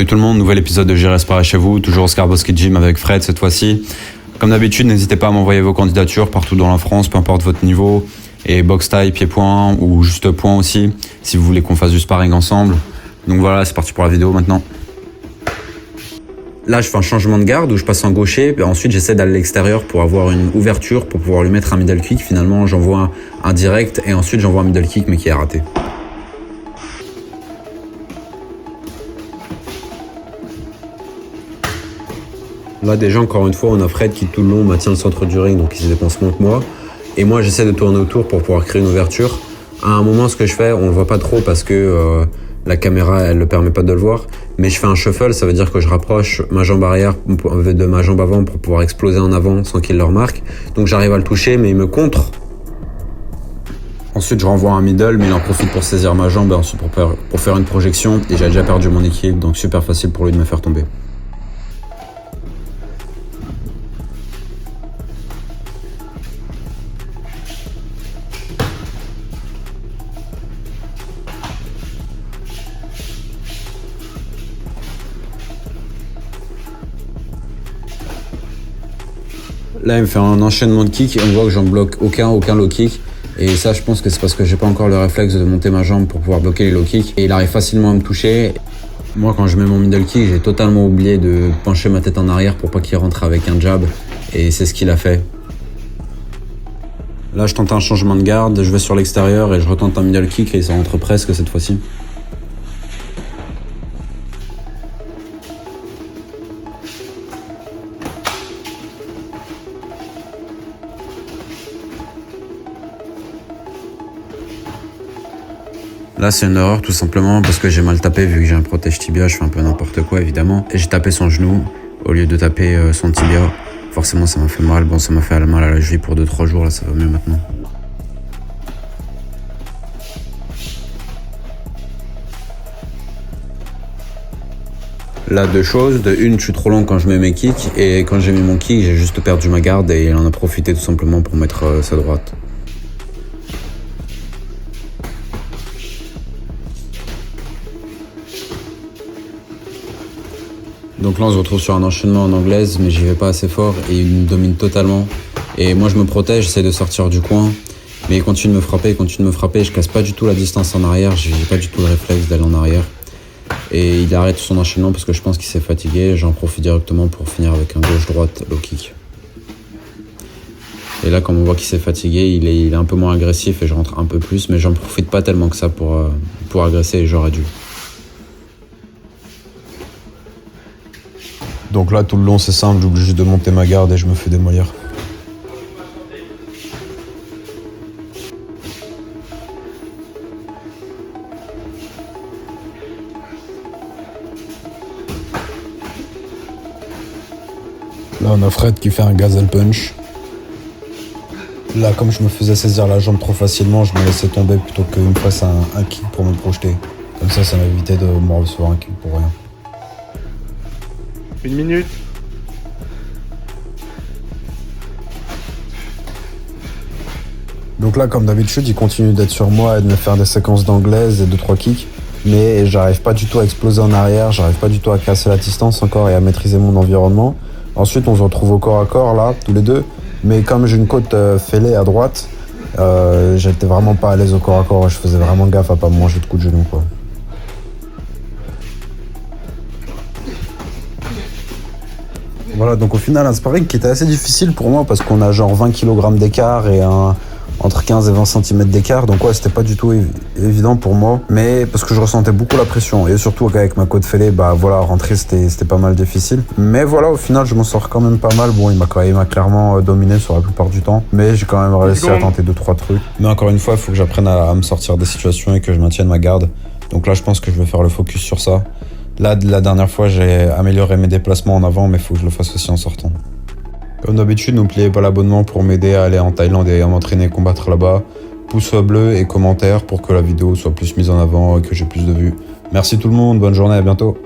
tout le monde, nouvel épisode de J'ai Respiré chez vous, toujours au Scarboski Gym avec Fred cette fois-ci. Comme d'habitude, n'hésitez pas à m'envoyer vos candidatures partout dans la France, peu importe votre niveau, et boxe taille, pied-point ou juste point aussi, si vous voulez qu'on fasse du sparring ensemble. Donc voilà, c'est parti pour la vidéo maintenant. Là, je fais un changement de garde où je passe en gaucher, et ensuite j'essaie d'aller à l'extérieur pour avoir une ouverture pour pouvoir lui mettre un middle kick. Finalement, j'envoie un direct et ensuite j'envoie un middle kick mais qui est raté. Là déjà encore une fois on a Fred qui tout le long maintient le centre du ring, donc il se dépense moins que moi. Et moi j'essaie de tourner autour pour pouvoir créer une ouverture. À un moment ce que je fais, on le voit pas trop parce que la caméra elle ne permet pas de le voir. Mais je fais un shuffle, ça veut dire que je rapproche ma jambe arrière de ma jambe avant pour pouvoir exploser en avant sans qu'il le remarque. Donc j'arrive à le toucher mais il me contre. Ensuite je renvoie un middle mais il en profite pour saisir ma jambe et ensuite pour faire une projection. Et j'ai déjà perdu mon équilibre, donc super facile pour lui de me faire tomber. Là, il me fait un enchaînement de kicks et on voit que j'en bloque aucun low kick. Et ça, je pense que c'est parce que j'ai pas encore le réflexe de monter ma jambe pour pouvoir bloquer les low kicks. Et il arrive facilement à me toucher. Moi, quand je mets mon middle kick, j'ai totalement oublié de pencher ma tête en arrière pour pas qu'il rentre avec un jab. Et c'est ce qu'il a fait. Là, je tente un changement de garde, je vais sur l'extérieur et je retente un middle kick et ça rentre presque cette fois-ci. Là, c'est une erreur tout simplement parce que j'ai mal tapé vu que j'ai un protège tibia, je fais un peu n'importe quoi évidemment. Et j'ai tapé son genou au lieu de taper son tibia. Forcément, ça m'a fait mal. Bon, ça m'a fait mal à la cheville pour 2-3 jours, là, ça va mieux maintenant. Là, deux choses. De une, je suis trop long quand je mets mes kicks. Et quand j'ai mis mon kick, j'ai juste perdu ma garde et il en a profité tout simplement pour mettre sa droite. Donc là on se retrouve sur un enchaînement en anglaise mais j'y vais pas assez fort et il me domine totalement. Et moi je me protège, j'essaie de sortir du coin mais il continue de me frapper, je casse pas du tout la distance en arrière, j'ai pas du tout le réflexe d'aller en arrière. Et il arrête son enchaînement parce que je pense qu'il s'est fatigué, j'en profite directement pour finir avec un gauche-droite low kick. Et là comme on voit qu'il s'est fatigué, il est un peu moins agressif et je rentre un peu plus mais j'en profite pas tellement que ça pour agresser et j'aurais dû. Donc là, tout le long, c'est simple, j'oublie juste de monter ma garde et je me fais démolir. Là, on a Fred qui fait un gazelle punch. Là, comme je me faisais saisir la jambe trop facilement, je me laissais tomber plutôt qu'il me fasse un kick pour me projeter. Comme ça m'évitait de me recevoir un kick pour rien. 1 minute. Donc là, comme d'habitude, il continue d'être sur moi et de me faire des séquences d'anglaise et 2-3 kicks. Mais j'arrive pas du tout à exploser en arrière, j'arrive pas du tout à casser la distance encore et à maîtriser mon environnement. Ensuite, on se retrouve au corps à corps là, tous les deux. Mais comme j'ai une côte fêlée à droite, j'étais vraiment pas à l'aise au corps à corps. Je faisais vraiment gaffe à pas me manger de coups de genou, quoi. Voilà, donc au final, un sparring qui était assez difficile pour moi parce qu'on a genre 20 kg d'écart et entre 15 et 20 cm d'écart. Donc ouais, c'était pas du tout évident pour moi, mais parce que je ressentais beaucoup la pression et surtout avec ma côte fêlée, bah voilà, rentrer c'était pas mal difficile. Mais voilà, au final, je m'en sors quand même pas mal. Bon, il m'a clairement dominé sur la plupart du temps, mais j'ai quand même réussi à tenter 2-3 trucs. Mais encore une fois, il faut que j'apprenne à me sortir des situations et que je maintienne ma garde. Donc là, je pense que je vais faire le focus sur ça. Là, la dernière fois, j'ai amélioré mes déplacements en avant, mais il faut que je le fasse aussi en sortant. Comme d'habitude, n'oubliez pas l'abonnement pour m'aider à aller en Thaïlande et à m'entraîner combattre là-bas. Pouce bleu et commentaire pour que la vidéo soit plus mise en avant et que j'ai plus de vues. Merci tout le monde, bonne journée, à bientôt.